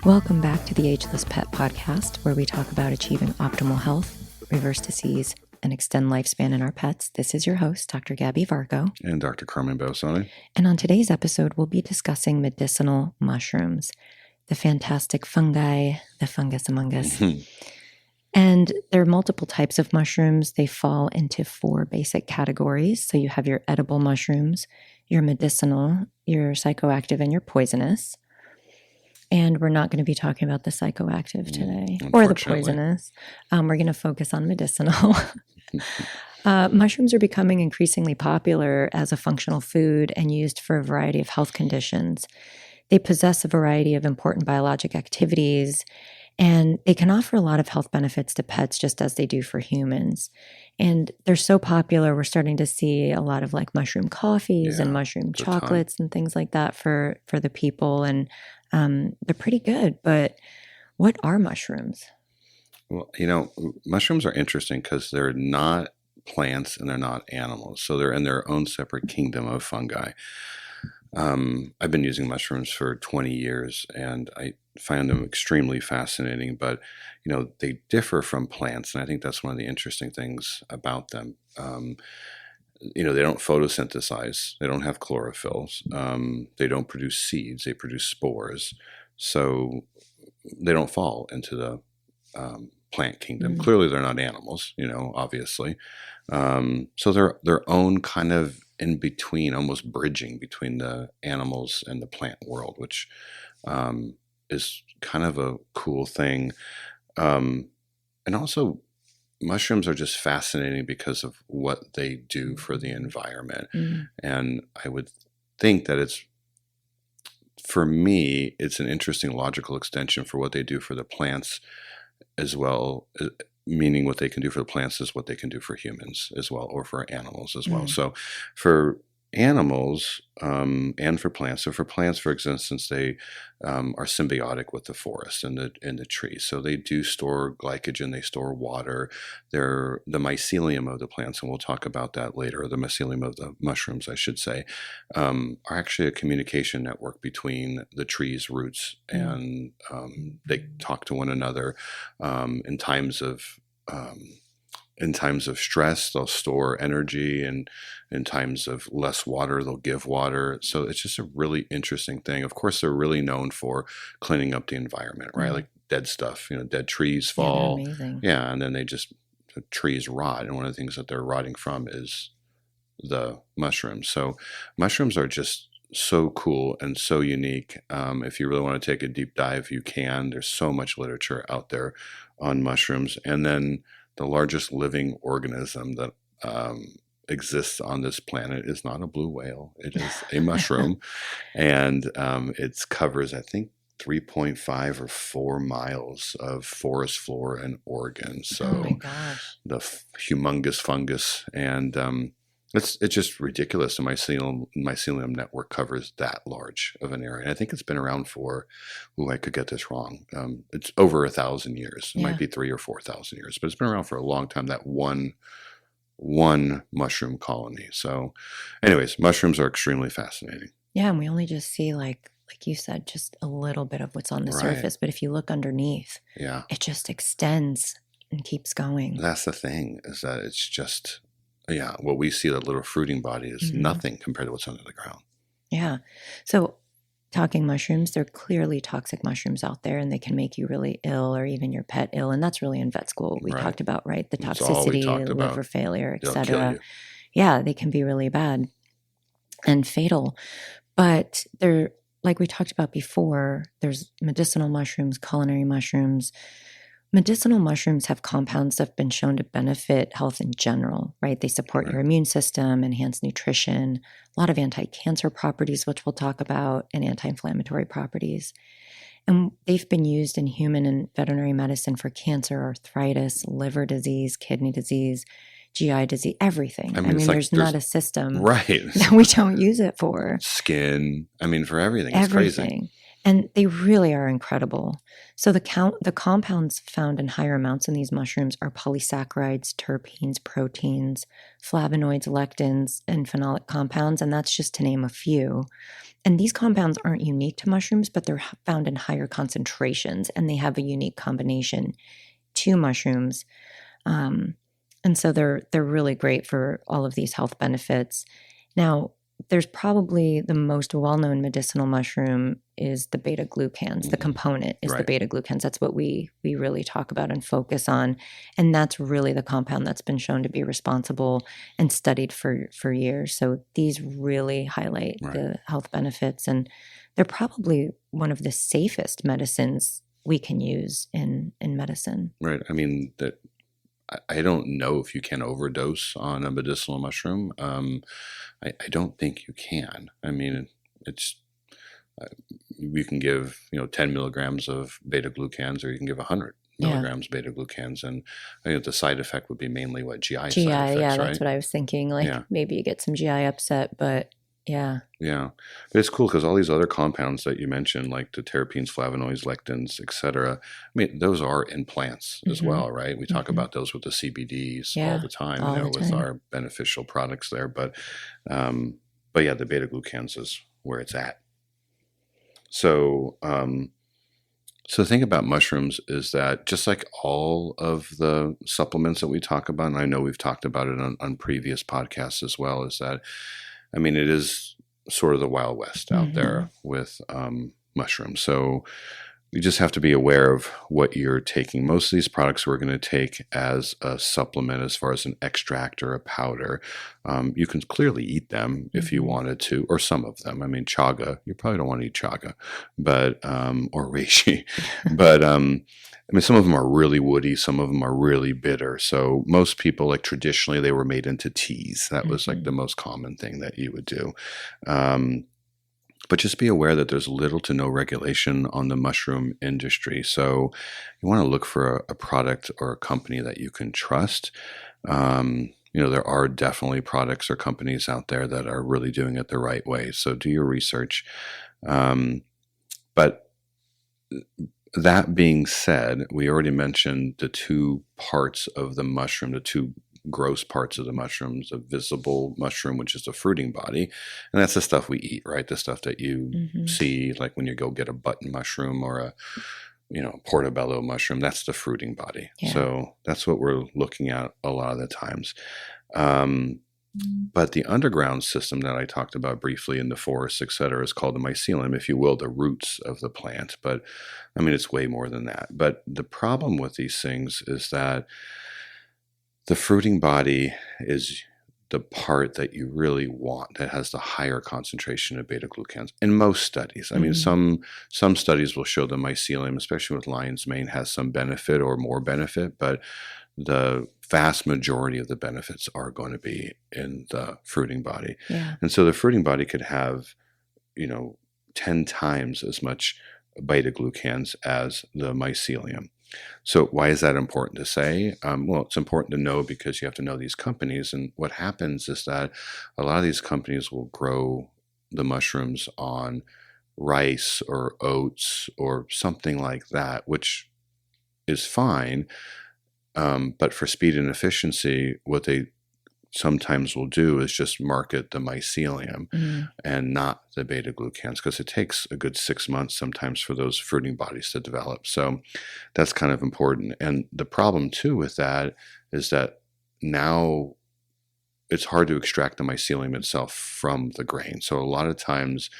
Welcome back to the Ageless Pet Podcast, where we talk about achieving optimal health, reverse disease, and extend lifespan in our pets. This is your host, Dr. Gabby Vargo. And Dr. Carmen Bausani. And on today's episode, we'll be discussing medicinal mushrooms, the fantastic fungi, the fungus among us. And there are multiple types of mushrooms. They fall into 4 basic categories. So you have your edible mushrooms, your medicinal, your psychoactive, and your poisonous. And we're not going to be talking about the psychoactive today or the poisonous. We're going to focus on medicinal. Mushrooms are becoming increasingly popular as a functional food and used for a variety of health conditions. They possess a variety of important biologic activities, and they can offer a lot of health benefits to pets just as they do for humans. And they're so popular, we're starting to see a lot of like mushroom coffees and mushroom chocolates and things like that for the people. And they're pretty good. But what are mushrooms? Well, mushrooms are interesting because they're not plants and they're not animals. So they're in their own separate kingdom of fungi. I've been using mushrooms for 20 years and I find them extremely fascinating, but they differ from plants. And I think that's one of the interesting things about them. They don't photosynthesize. They don't have chlorophylls. They don't produce seeds. They produce spores. So they don't fall into the plant kingdom. Mm-hmm. Clearly, they're not animals, obviously. So they're their own kind of in between, almost bridging between the animals and the plant world, which is kind of a cool thing. And also, mushrooms are just fascinating because of what they do for the environment. Mm-hmm. And I would think that for me, it's an interesting logical extension for what they do for the plants as well, meaning what they can do for the plants is what they can do for humans as well, or for animals as well. So for animals and for plants, so for plants, for instance, they are symbiotic with the forest and the trees. So they do store glycogen, they store water. They're the mycelium of the plants, and we'll talk about that later, or the mycelium of the mushrooms, I should say, are actually a communication network between the tree's roots, and they talk to one another in times of stress, they'll store energy, and in times of less water, they'll give water. So it's just a really interesting thing. Of course, they're really known for cleaning up the environment, right? Like dead stuff, dead trees fall. Yeah, amazing. Yeah, and then the trees rot. And one of the things that they're rotting from is the mushrooms. So mushrooms are just so cool and so unique. If you really want to take a deep dive, you can. There's so much literature out there on mushrooms. And then the largest living organism that exists on this planet is not a blue whale. It is a mushroom. And it covers, I think, 3.5 or 4 miles of forest floor in Oregon. So oh my gosh. The humongous fungus. And it's just ridiculous. The mycelium network covers that large of an area. And I think it's been around for, I could get this wrong. It's over 1,000 years. It might be 3,000 or 4,000 years, but it's been around for a long time, that one mushroom colony. So anyways, mushrooms are extremely fascinating. Yeah, and we only just see like you said, just a little bit of what's on the surface. But if you look underneath, it just extends and keeps going. That's the thing, is that it's just... what we see, that little fruiting body, is nothing compared to what's under the ground. Yeah. So talking mushrooms, there are clearly toxic mushrooms out there, and they can make you really ill or even your pet ill. And that's really in vet school we talked about, right? The toxicity, liver failure, etc. Yeah, they can be really bad and fatal. But they're, like we talked about before, there's medicinal mushrooms, culinary mushrooms. Medicinal mushrooms have compounds that have been shown to benefit health in general, right? They support your immune system, enhance nutrition, a lot of anti-cancer properties, which we'll talk about, and anti-inflammatory properties. And they've been used in human and veterinary medicine for cancer, arthritis, liver disease, kidney disease, GI disease, everything. I mean there's not a system that we don't use it for. Skin, for everything. It's crazy. And they really are incredible. So the compounds found in higher amounts in these mushrooms are polysaccharides, terpenes, proteins, flavonoids, lectins, and phenolic compounds, and that's just to name a few. And these compounds aren't unique to mushrooms, but they're found in higher concentrations, and they have a unique combination to mushrooms. And so they're really great for all of these health benefits. Now, there's probably the most well-known medicinal mushroom is the beta glucans. The component is the beta glucans. That's what we really talk about and focus on. And that's really the compound that's been shown to be responsible and studied for years. So these really highlight the health benefits. And they're probably one of the safest medicines we can use in medicine. Right. I mean, I don't know if you can overdose on a medicinal mushroom. I don't think you can. I mean, it's you can give 10 milligrams of beta glucans, or you can give 100 milligrams beta glucans, and I think the side effect would be mainly GI side effects. Yeah, that's what I was thinking. Maybe you get some GI upset, but yeah. But it's cool because all these other compounds that you mentioned, like the terpenes, flavonoids, lectins, etc. I mean, those are in plants as well, right? We talk about those with the CBDs all the time, with our beneficial products there. But yeah, the beta glucans is where it's at. So the thing about mushrooms is that just like all of the supplements that we talk about, and I know we've talked about it on previous podcasts as well, is that I mean, it is sort of the Wild West out there with mushrooms. So you just have to be aware of what you're taking. Most of these products we're going to take as a supplement, as far as an extract or a powder. You can clearly eat them if you wanted to, or some of them. I mean, chaga, you probably don't want to eat chaga, but or reishi. But I mean, some of them are really woody. Some of them are really bitter. So most people, like traditionally, they were made into teas. That was like the most common thing that you would do. But just be aware that there's little to no regulation on the mushroom industry. So you want to look for a product or a company that you can trust. There are definitely products or companies out there that are really doing it the right way. So do your research. But that being said, we already mentioned the two parts of the mushroom, the two gross parts of the mushrooms: the visible mushroom, which is the fruiting body, and that's the stuff we eat, right? The stuff that you see, like when you go get a button mushroom or a portobello mushroom, that's the fruiting body. So that's what we're looking at a lot of the times. But the underground system that I talked about briefly in the forest, et cetera, is called the mycelium, if you will, the roots of the plant. But I mean, it's way more than that. But the problem with these things is that the fruiting body is the part that you really want, that has the higher concentration of beta glucans in most studies. I mean, some studies will show the mycelium, especially with lion's mane, has some benefit or more benefit, but the vast majority of the benefits are going to be in the fruiting body. And so the fruiting body could have 10 times as much beta glucans as the mycelium. So why is that important to say? Well, it's important to know because you have to know these companies. And what happens is that a lot of these companies will grow the mushrooms on rice or oats or something like that, which is fine. But for speed and efficiency, what they sometimes will do is just market the mycelium and not the beta glucans, because it takes a good 6 months sometimes for those fruiting bodies to develop. So that's kind of important. And the problem too with that is that now it's hard to extract the mycelium itself from the grain. So a lot of times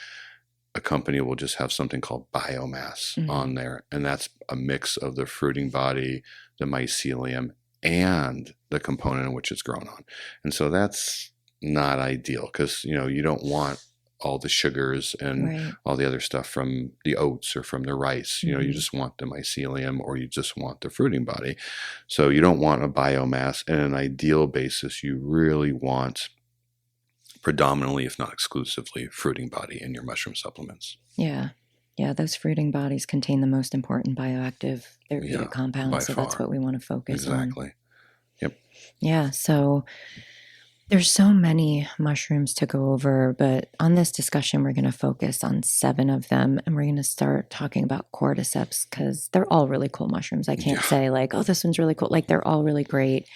a company will just have something called biomass on there, and that's a mix of the fruiting body, the mycelium, and the component in which it's grown on. And so that's not ideal, because you don't want all the sugars and all the other stuff from the oats or from the rice. You just want the mycelium, or you just want the fruiting body. So you don't want a biomass. And an ideal basis, you really want predominantly, if not exclusively, fruiting body in your mushroom supplements. Yeah, those fruiting bodies contain the most important bioactive therapeutic compounds, so that's what we want to focus on. Exactly. Yep. Yeah, so There's so many mushrooms to go over, but on this discussion, we're going to focus on 7 of them, and we're going to start talking about cordyceps because they're all really cool mushrooms. I can't Yeah. say like, oh, this one's really cool. Like they're all really great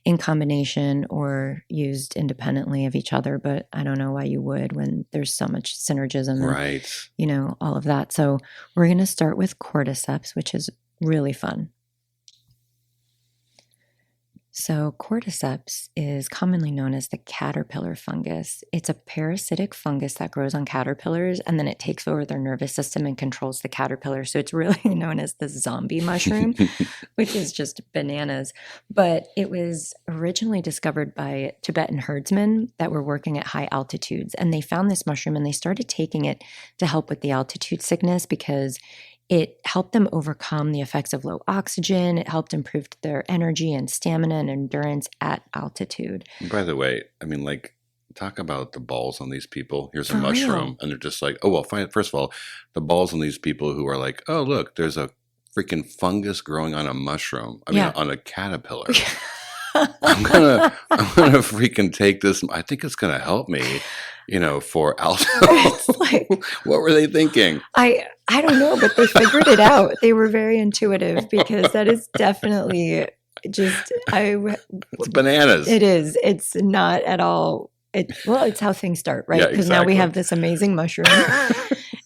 in combination or used independently of each other, but I don't know why you would when there's so much synergism and, Right. all of that. So we're going to start with cordyceps, which is really fun. So, cordyceps is commonly known as the caterpillar fungus. It's a parasitic fungus that grows on caterpillars and then it takes over their nervous system and controls the caterpillar. So, it's really known as the zombie mushroom, which is just bananas. But it was originally discovered by Tibetan herdsmen that were working at high altitudes. And they found this mushroom and they started taking it to help with the altitude sickness because it helped them overcome the effects of low oxygen. It helped improve their energy and stamina and endurance at altitude. By the way, I mean, like, talk about the balls on these people. Here's a For mushroom. real. And they're just like, oh, well, fine. First of all, the balls on these people who are like, oh, look, there's a freaking fungus growing on a mushroom. I mean, Yeah. on a caterpillar. I'm gonna freaking take this. I think it's gonna help me, for altitude. It's like, What were they thinking? I don't know, but they figured it out. They were very intuitive because that is definitely just It's bananas. it is. It's not at all. It's how things start, right? Yeah, Because now we exactly. have this amazing mushroom.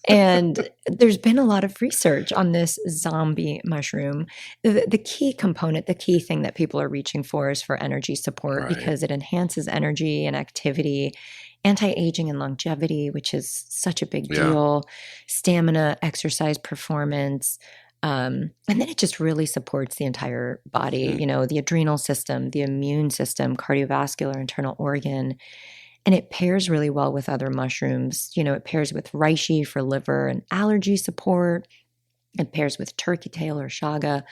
And there's been a lot of research on this zombie mushroom. The key component, the key thing that people are reaching for is for energy support Right. because it enhances energy and activity, anti-aging and longevity, which is such a big Yeah. deal, stamina, exercise performance. And then it just really supports the entire body, Mhm. the adrenal system, the immune system, cardiovascular, internal organ. And it pairs really well with other mushrooms. It pairs with reishi for liver and allergy support. It pairs with turkey tail or chaga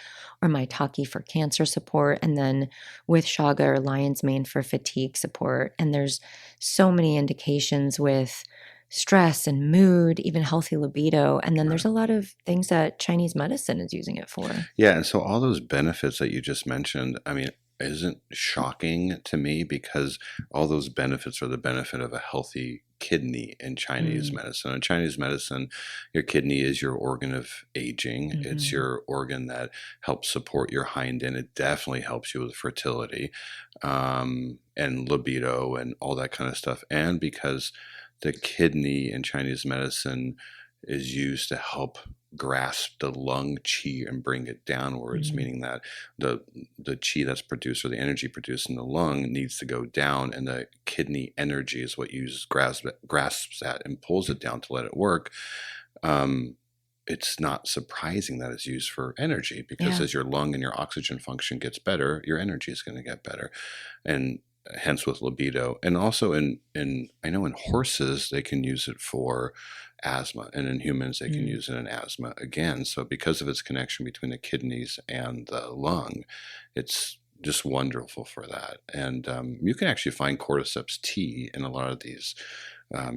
or maitake for cancer support. And then with chaga or lion's mane for fatigue support. And there's so many indications with stress and mood, even healthy libido. And then there's a lot of things that Chinese medicine is using it for. Yeah, and so all those benefits that you just mentioned, I mean, isn't shocking to me because all those benefits are the benefit of a healthy kidney in Chinese medicine. In Chinese medicine, your kidney is your organ of aging. It's your organ that helps support your hind end. It definitely helps you with fertility and libido and all that kind of stuff. And because the kidney in Chinese medicine is used to help grasp the lung qi and bring it downwards, meaning that the qi that's produced or the energy produced in the lung needs to go down, and the kidney energy is what grasps that and pulls it down to let it work. It's not surprising that it's used for energy because as your lung and your oxygen function gets better, your energy is going to get better, and hence with libido. And also in I know in horses they can use it for asthma, and in humans they can use it in asthma again. So because of its connection between the kidneys and the lung, it's just wonderful for that. And you can actually find cordyceps tea in a lot of these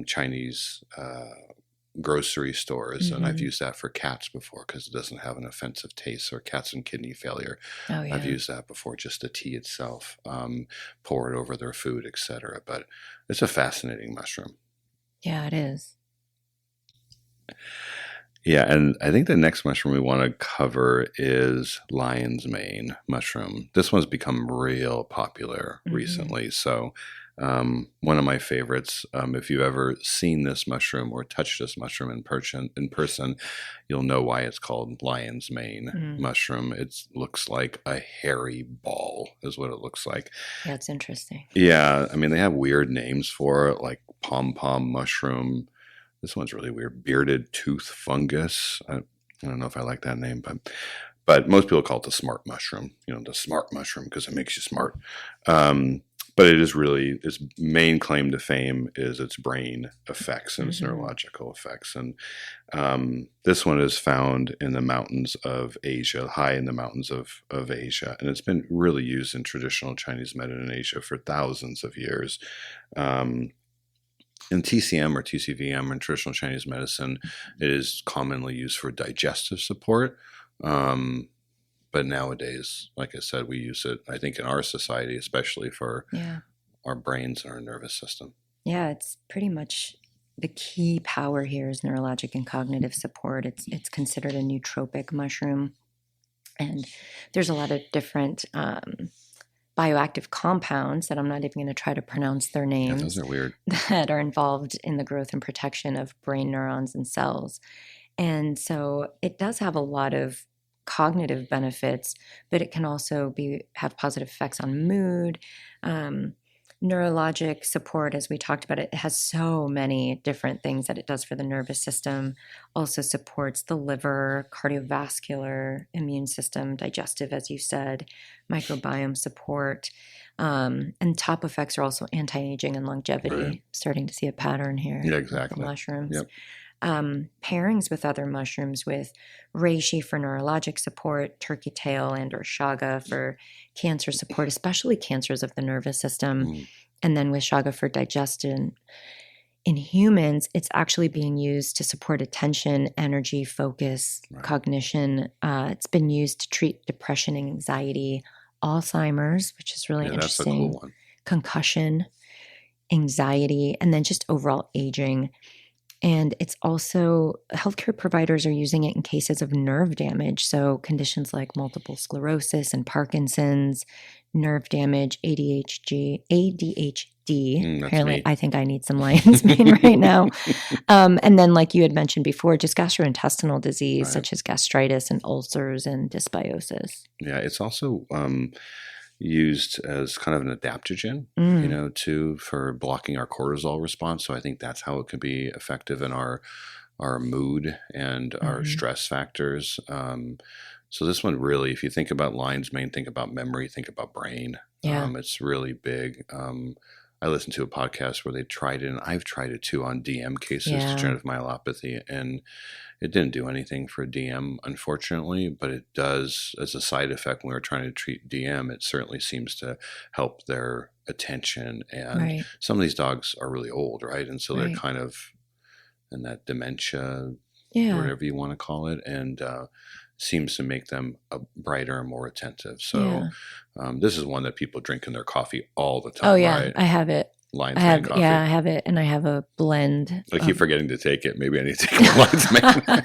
Chinese grocery stores, and I've used that for cats before because it doesn't have an offensive taste, or cats and kidney failure. Oh, yeah. I've used that before, just the tea itself, pour it over their food, etc. But it's a fascinating mushroom. Yeah, it is. Yeah, and I think the next mushroom we want to cover is lion's mane mushroom. This one's become real popular recently. So one of my favorites. If you've ever seen this mushroom or touched this mushroom in person, you'll know why it's called lion's mane mushroom. It looks like a hairy ball is what it looks like. Yeah, it's interesting. Yeah, I mean, they have weird names for it, like pom-pom mushroom. This one's really weird. Bearded tooth fungus. I don't know if I like that name, but most people call it the smart mushroom. The smart mushroom because it makes you smart. But it is really, its main claim to fame is its brain effects and its neurological effects. And this one is found in the mountains of Asia, high in the mountains of Asia. And it's been really used in traditional Chinese medicine in Asia for thousands of years. In TCM or TCVM in traditional Chinese medicine, it is commonly used for digestive support. But nowadays, like I said, we use it, I think, in our society, especially for our brains and our nervous system. Yeah, it's pretty much the key power here is neurologic and cognitive support. It's considered a nootropic mushroom, and there's a lot of different bioactive compounds that I'm not even going to try to pronounce their Yeah, names those are weird. that are involved in the growth and protection of brain neurons and cells. And so it does have a lot of cognitive benefits, but it can also have positive effects on mood, neurologic support, as we talked about. It has so many different things that it does for the nervous system. Also supports the liver, cardiovascular, immune system, digestive, as you said, microbiome support. And top effects are also anti-aging and longevity. Right. Starting to see a pattern here. Yeah, exactly. With mushrooms. Yep. Pairings with other mushrooms, with reishi for neurologic support, turkey tail and or chaga for cancer support, especially cancers of the nervous system, and then with chaga for digestion. In humans, it's actually being used to support attention, energy, focus, cognition. It's been used to treat depression and anxiety, Alzheimer's, which is really interesting, that's a cool one. Concussion, anxiety, and then just overall aging. And it's also, healthcare providers are using it in cases of nerve damage. So conditions like multiple sclerosis and Parkinson's, nerve damage, ADHD. Apparently, me. I think I need some lion's mane right now. And then, like you had mentioned before, just gastrointestinal disease, such as gastritis and ulcers and dysbiosis. Yeah, it's also used as kind of an adaptogen, for blocking our cortisol response. So I think that's how it can be effective in our mood and our stress factors. So this one really, if you think about lion's mane, think about memory, think about brain. Yeah. It's really big. I listened to a podcast where they tried it, and I've tried it too on DM cases, degenerative myelopathy, and it didn't do anything for DM, unfortunately, but it does as a side effect when we were trying to treat DM. It certainly seems to help their attention. And some of these dogs are really old, right? And so they're kind of in that dementia, whatever you want to call it, and seems to make them brighter and more attentive. So this is one that people drink in their coffee all the time. Oh, yeah. Right? I have it. Lion's mane coffee. Yeah, I have it, and I have a blend. I keep forgetting to take it. Maybe I need to take a lion's mane.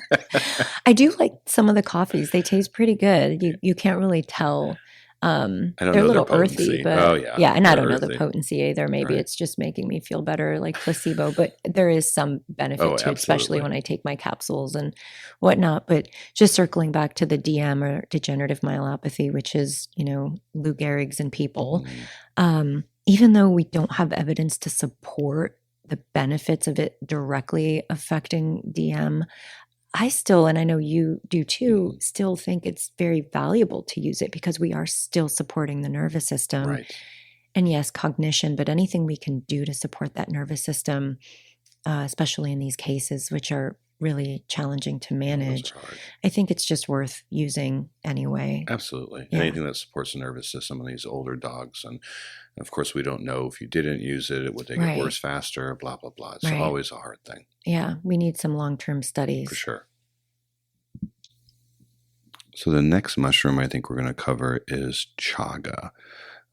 I do like some of the coffees. They taste pretty good. You can't really tell. They're a little earthy, but and I don't know the potency either. Maybe it's just making me feel better, like placebo. But there is some benefit to it, especially when I take my capsules and whatnot. But just circling back to the DM or degenerative myelopathy, which is Lou Gehrig's in people. Even though we don't have evidence to support the benefits of it directly affecting DM, I still, and I know you do too, still think it's very valuable to use it because we are still supporting the nervous system. Right. And yes, cognition, but anything we can do to support that nervous system, especially in these cases, which are really challenging to manage, I think it's just worth using anyway. Absolutely. Anything that supports the nervous system in these older dogs. And of course, we don't know if you didn't use it, would they get worse faster, blah, blah, blah. It's always a hard thing. Yeah, we need some long-term studies. For sure. So the next mushroom I think we're going to cover is chaga.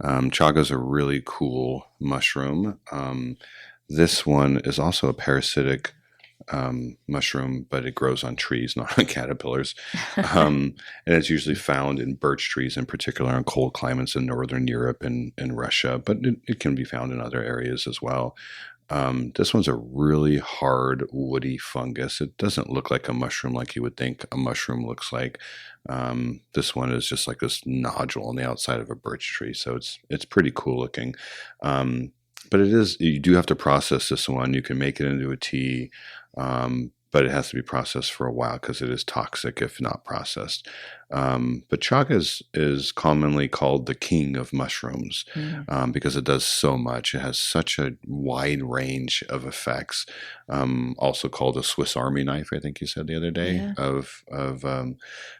Chaga is a really cool mushroom. This one is also a parasitic mushroom, but it grows on trees, not on caterpillars. And it's usually found in birch trees, in particular in cold climates in Northern Europe and Russia, but it can be found in other areas as well. This one's a really hard, woody fungus. It doesn't look like a mushroom like you would think a mushroom looks like. This one is just like this nodule on the outside of a birch tree, so it's pretty cool looking. But you do have to process this one. You can make it into a tea, but it has to be processed for a while because it is toxic if not processed. But chaga is commonly called the king of mushrooms because it does so much. It has such a wide range of effects. Also called a Swiss Army knife, I think you said the other day, of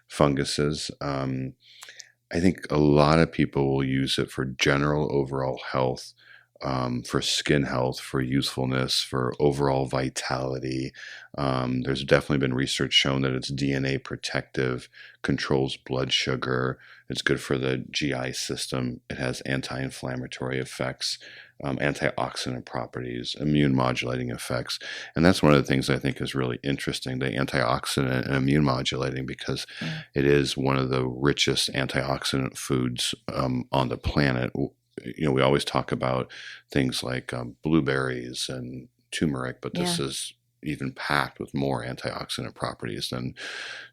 funguses. I think a lot of people will use it for general overall health. for skin health, for youthfulness, for overall vitality. There's definitely been research shown that it's DNA protective, controls blood sugar. It's good for the GI system. It has anti-inflammatory effects, antioxidant properties, immune modulating effects. And that's one of the things I think is really interesting, the antioxidant and immune modulating, because it is one of the richest antioxidant foods on the planet. We always talk about things like blueberries and turmeric, but this is even packed with more antioxidant properties than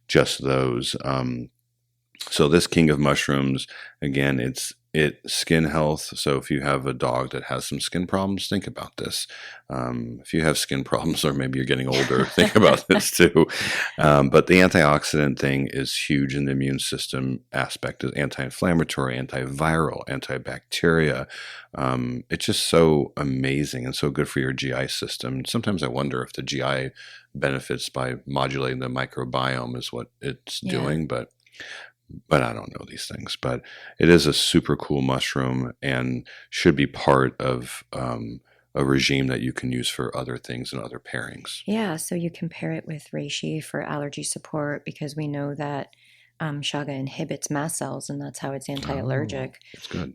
just those. So this king of mushrooms, again, it's skin health. So if you have a dog that has some skin problems, think about this. If you have skin problems, or maybe you're getting older, think about this too. But the antioxidant thing is huge in the immune system aspect. Is anti-inflammatory, antiviral, antibacteria. It's just so amazing and so good for your GI system. Sometimes I wonder if the GI benefits by modulating the microbiome is what it's doing, but I don't know these things. But it is a super cool mushroom and should be part of a regime that you can use for other things and other pairings. Yeah, so you can pair it with reishi for allergy support, because we know that chaga inhibits mast cells, and that's how it's anti-allergic. That's good.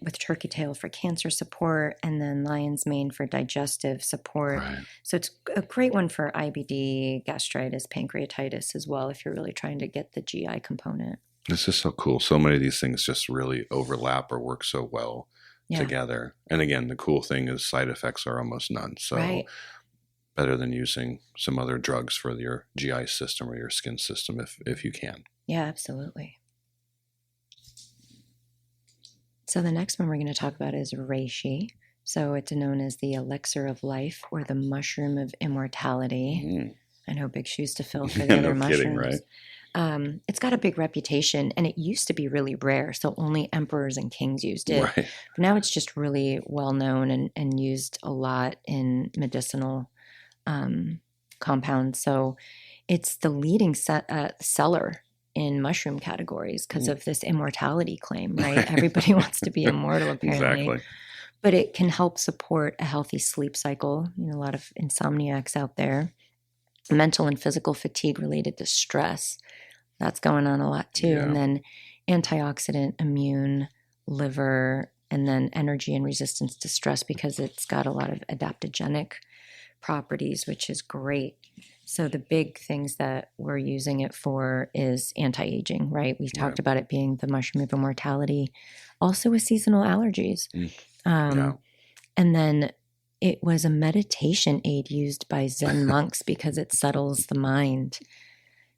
With turkey tail for cancer support, and then lion's mane for digestive support. Right. So it's a great one for IBD, gastritis, pancreatitis as well, if you're really trying to get the GI component. This is so cool. So many of these things just really overlap or work so well together. And again, the cool thing is side effects are almost none. So better than using some other drugs for your GI system or your skin system if you can. Yeah, absolutely. So the next one we're going to talk about is reishi. So it's known as the elixir of life, or the mushroom of immortality. I know, big shoes to fill for the other mushrooms. Kidding, right? It's got a big reputation, and it used to be really rare, so only emperors and kings used it. Right. But now it's just really well known and used a lot in medicinal compounds. So it's the leading seller in mushroom categories because of this immortality claim, right? Everybody wants to be immortal, apparently. Exactly. But it can help support a healthy sleep cycle. A lot of insomniacs out there. Mental and physical fatigue related to stress. That's going on a lot too. Yeah. And then antioxidant, immune, liver, and then energy and resistance to stress, because it's got a lot of adaptogenic properties, which is great. So the big things that we're using it for is anti-aging, right? We've talked about it being the mushroom of immortality, also with seasonal allergies. And then it was a meditation aid used by Zen monks because it settles the mind.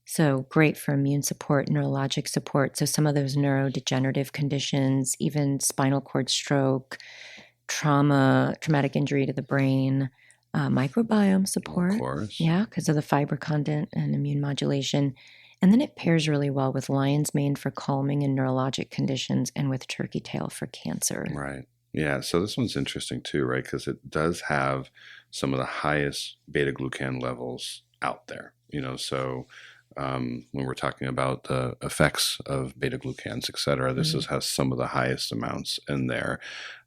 So great for immune support, neurologic support. So some of those neurodegenerative conditions, even spinal cord stroke, traumatic injury to the brain, microbiome support. Of course. Yeah, because of the fiber content and immune modulation. And then it pairs really well with lion's mane for calming and neurologic conditions, and with turkey tail for cancer. Right. Yeah, so this one's interesting too, right? Because it does have some of the highest beta glucan levels out there. So when we're talking about the effects of beta glucans, et cetera, this has some of the highest amounts in there,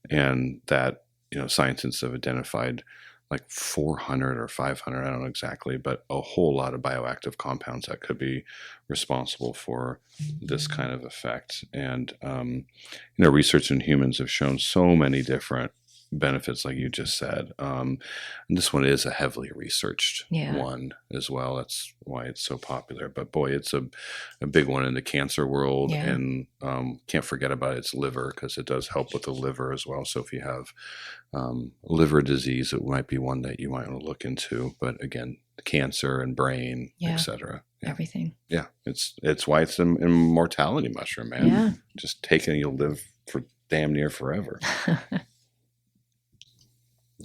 and that scientists have identified like 400 or 500, I don't know exactly, but a whole lot of bioactive compounds that could be responsible for this kind of effect. And, research in humans have shown so many different benefits, like you just said. And this one is a heavily researched one as well. That's why it's so popular. But boy, it's a big one in the cancer world. And can't forget about its liver, because it does help with the liver as well. So if you have liver disease, it might be one that you might want to look into. But again, cancer and brain, etc. Everything. Yeah, it's why it's an immortality mushroom, man. Yeah. Just take it and you'll live for damn near forever.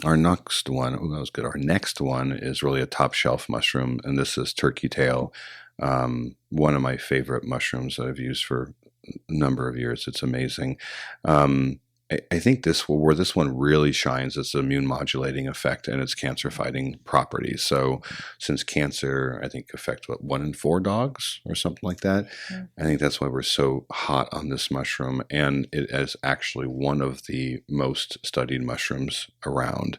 Our next one, that was good. Our next one is really a top shelf mushroom, and this is turkey tail. One of my favorite mushrooms that I've used for a number of years. It's amazing. And I think where this one really shines is the immune modulating effect and its cancer fighting properties. So, since cancer, I think affects 1 in 4 dogs or something like that. Yeah. I think that's why we're so hot on this mushroom, and it is actually one of the most studied mushrooms around.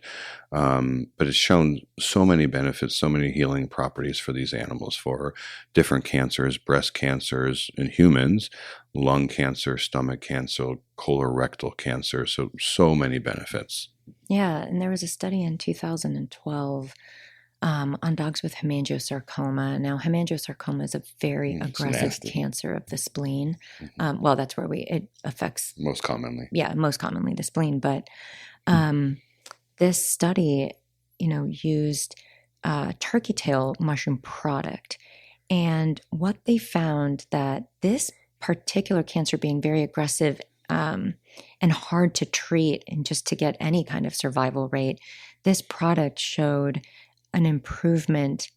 But it's shown so many benefits, so many healing properties for these animals for different cancers, breast cancers in humans, lung cancer, stomach cancer, colorectal cancer. So many benefits. Yeah, and there was a study in 2012 on dogs with hemangiosarcoma. Now, hemangiosarcoma is a very aggressive nasty. cancer of the spleen. Mhm. Well, that's where it affects, Most commonly. most commonly the spleen. But this study, used turkey tail mushroom product. And what they found that this particular cancer being very aggressive and hard to treat and just to get any kind of survival rate, this product showed an improvement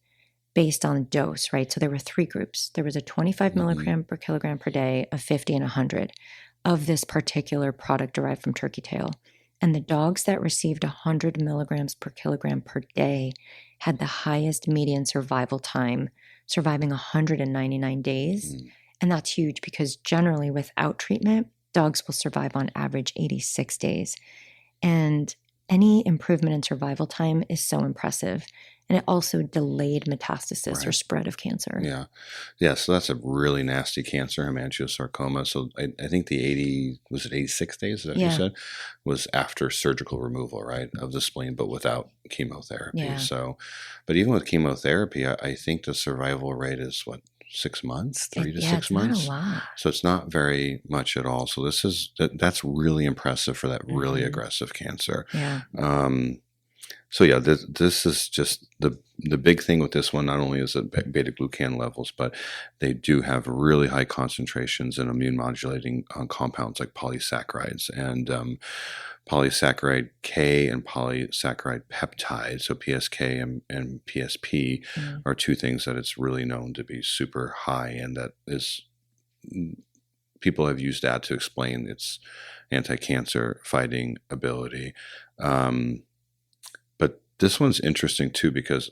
based on dose, right? So there were 3 groups. There was a 25 milligram per kilogram per day, a 50 and 100 of this particular product derived from turkey tail. And the dogs that received 100 milligrams per kilogram per day had the highest median survival time, surviving 199 days. And that's huge because generally without treatment, dogs will survive on average 86 days. And any improvement in survival time is so impressive. And it also delayed metastasis or spread of cancer. Yeah. So that's a really nasty cancer, hemangiosarcoma. So I think the 86 days, is that what you said, was after surgical removal, right, of the spleen, but without chemotherapy. Yeah. So, but even with chemotherapy, I think the survival rate is 6 months, 3 to 6 months. It's not a lot. So it's not very much at all. So that's really impressive for that really aggressive cancer. Yeah. So yeah, this is just the big thing with this one. Not only is it beta glucan levels, but they do have really high concentrations in immune modulating compounds like polysaccharides and polysaccharide K and polysaccharide peptide. So PSK and PSP are 2 things that it's really known to be super high, and that is people have used that to explain its anti-cancer fighting ability. But this one's interesting too because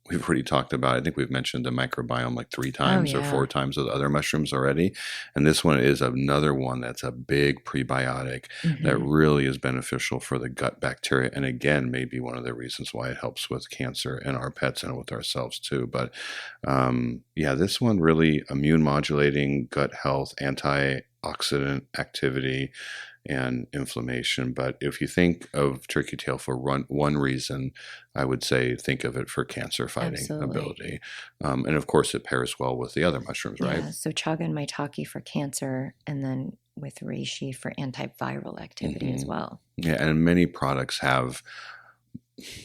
we've already talked about, I think we've mentioned the microbiome like 3 times or 4 times with other mushrooms already. And this one is another one that's a big prebiotic that really is beneficial for the gut bacteria. And again, maybe one of the reasons why it helps with cancer in our pets and with ourselves too. But this one really immune modulating, gut health, antioxidant activity, and inflammation. But if you think of turkey tail for one reason, I would say think of it for cancer fighting ability. And of course, it pairs well with the other mushrooms, right? Yeah, so chaga and maitake for cancer, and then with reishi for antiviral activity as well. Yeah, and many products have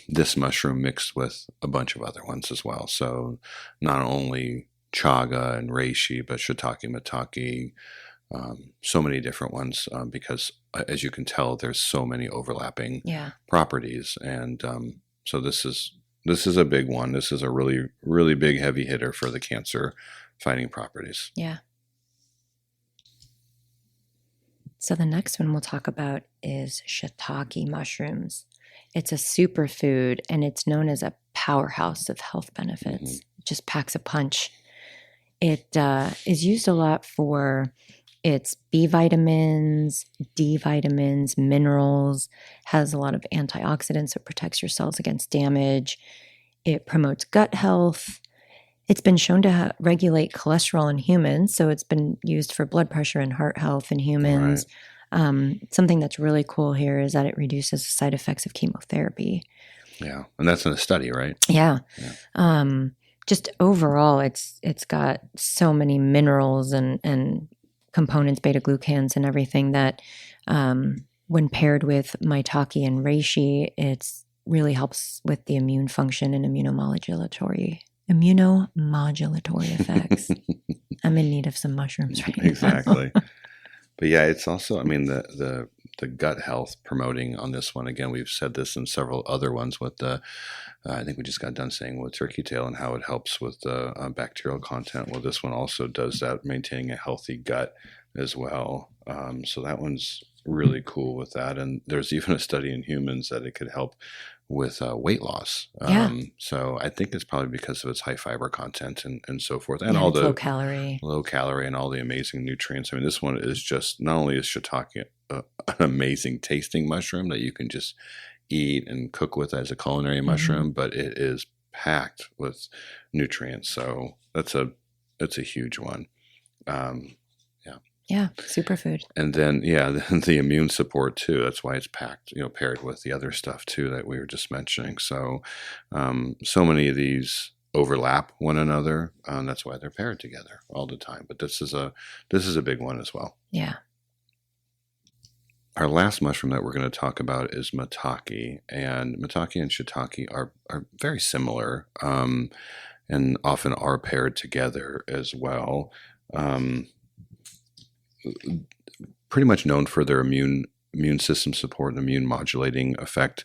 this mushroom mixed with a bunch of other ones as well. So not only chaga and reishi, but shiitake, maitake, so many different ones because as you can tell, there's so many overlapping properties. And so this is a big one. This is a really, really big heavy hitter for the cancer fighting properties. Yeah. So the next one we'll talk about is shiitake mushrooms. It's a superfood and it's known as a powerhouse of health benefits. It just packs a punch. It is used a lot for its B vitamins, D vitamins, minerals, has a lot of antioxidants that protects your cells against damage. It promotes gut health. It's been shown to regulate cholesterol in humans, so it's been used for blood pressure and heart health in humans. Something that's really cool here is that it reduces the side effects of chemotherapy. Yeah, and that's in a study, right? Yeah. Just overall, it's got so many minerals and components, beta glucans and everything that when paired with maitake and reishi, it really helps with the immune function and immunomodulatory effects. I'm in need of some mushrooms right now. Exactly. But yeah, it's also, I mean, the gut health promoting on this one. Again, we've said this in several other ones with the, I think we just got done saying with turkey tail and how it helps with the bacterial content. Well, this one also does that, maintaining a healthy gut as well. So that one's really cool with that. And there's even a study in humans that it could help with weight loss. Yeah. So I think it's probably because of its high fiber content and so forth, and Yeah, all it's the low calorie and all the amazing nutrients. I mean, this one is just, not only is shiitake an amazing tasting mushroom that you can just eat and cook with as a culinary mushroom, but it is packed with nutrients. So that's a huge one. Yeah, superfood. And then, the immune support too. That's why it's packed, paired with the other stuff too that we were just mentioning. So, so many of these overlap one another. That's why they're paired together all the time. But this is a big one as well. Yeah. Our last mushroom that we're going to talk about is maitake, and maitake and shiitake are very similar, and often are paired together as well. Pretty much known for their immune system support and immune modulating effect.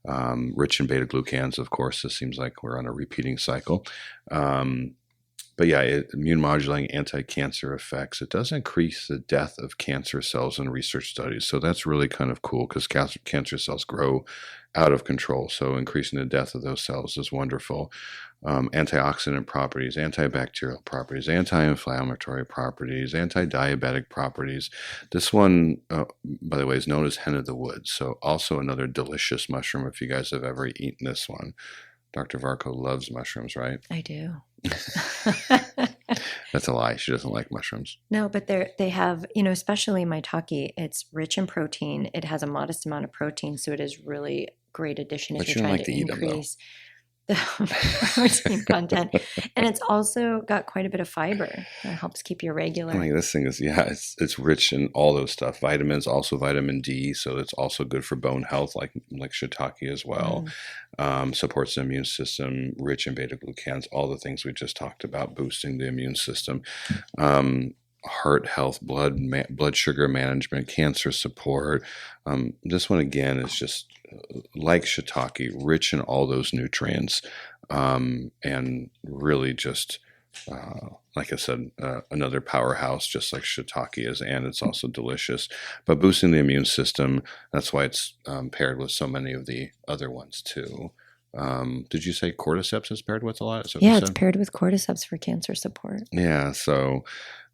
Rich in beta glucans, of course. This seems like we're on a repeating cycle. But yeah, immune modulating, anti-cancer effects. It does increase the death of cancer cells in research studies. So that's really kind of cool, because cancer cells grow out of control. So increasing the death of those cells is wonderful. Antioxidant properties, antibacterial properties, anti-inflammatory properties, anti-diabetic properties. This one, by the way, is known as hen of the woods. So also another delicious mushroom if you guys have ever eaten this one. Dr. Varco loves mushrooms, right? I do. That's a lie. She doesn't like mushrooms. No, but they have, especially maitake, it's rich in protein. It has a modest amount of protein, so it is really great addition if you're trying to increase the protein content. And it's also got quite a bit of fiber that helps keep you regular. I mean, this thing is, it's rich in all those stuff. Vitamins, also vitamin D, so it's also good for bone health, like shiitake as well. Supports the immune system, rich in beta glucans, all the things we just talked about, boosting the immune system. Heart health, blood sugar management, cancer support. This one again is just like shiitake, rich in all those nutrients, and really just like I said, another powerhouse, just like shiitake is, and it's also delicious. But boosting the immune system, that's why it's paired with so many of the other ones too. Did you say cordyceps is paired with a lot? Yeah, it's paired with cordyceps for cancer support. Yeah, so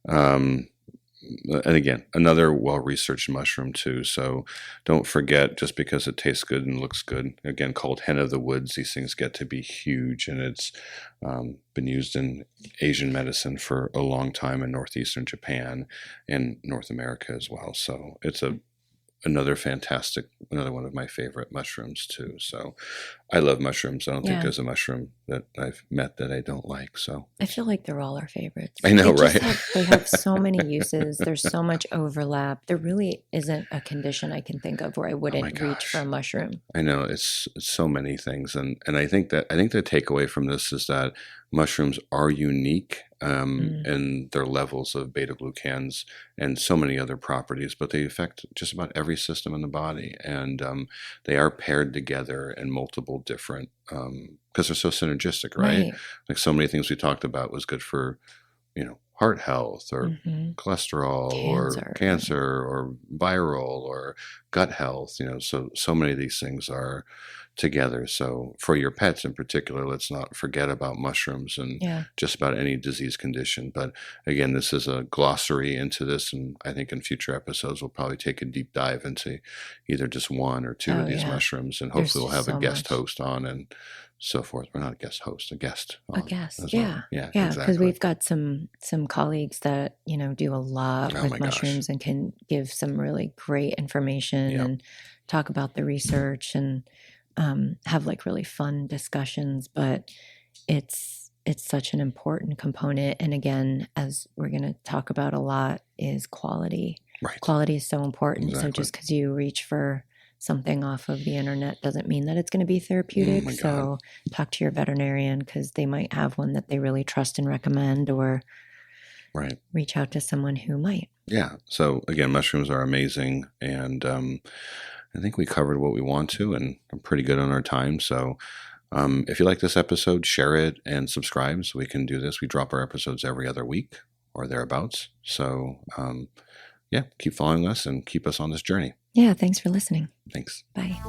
and again, another well-researched mushroom too. So don't forget, just because it tastes good and looks good, again, called hen of the woods, these things get to be huge, and it's been used in Asian medicine for a long time in northeastern Japan and North America as well. So it's another one of my favorite mushrooms too. So I love mushrooms. I don't think there's a mushroom that I've met that I don't like. So I feel like they're all our favorites. I know, right? They have so many uses. There's so much overlap. There really isn't a condition I can think of where I wouldn't reach for a mushroom. I know, it's so many things, and I think the takeaway from this is that mushrooms are unique in their levels of beta glucans and so many other properties, but they affect just about every system in the body, and they are paired together in multiple different, because they're so synergistic, right? Like so many things we talked about was good for, heart health or cholesterol or cancer or viral or gut health, so many of these things are together. So for your pets in particular, let's not forget about mushrooms and just about any disease condition. But again, this is a glossary into this, and I think in future episodes we'll probably take a deep dive into either just one or two of these mushrooms, and hopefully we'll have a guest host on and so forth. We're not a guest host, a guest. A guest, well. Yeah, because exactly. we've got some colleagues that do a lot with mushrooms and can give some really great information and talk about the research and have like really fun discussions. But it's such an important component, and again, as we're going to talk about a lot, is quality. Right. Quality is so important. So just because you reach for something off of the internet doesn't mean that it's going to be therapeutic. So talk to your veterinarian, because they might have one that they really trust and recommend, or reach out to someone who might. Yeah. So again, mushrooms are amazing, and I think we covered what we want to, and I'm pretty good on our time. So if you like this episode, share it and subscribe so we can do this. We drop our episodes every other week or thereabouts. So keep following us and keep us on this journey. Yeah, thanks for listening. Thanks. Bye.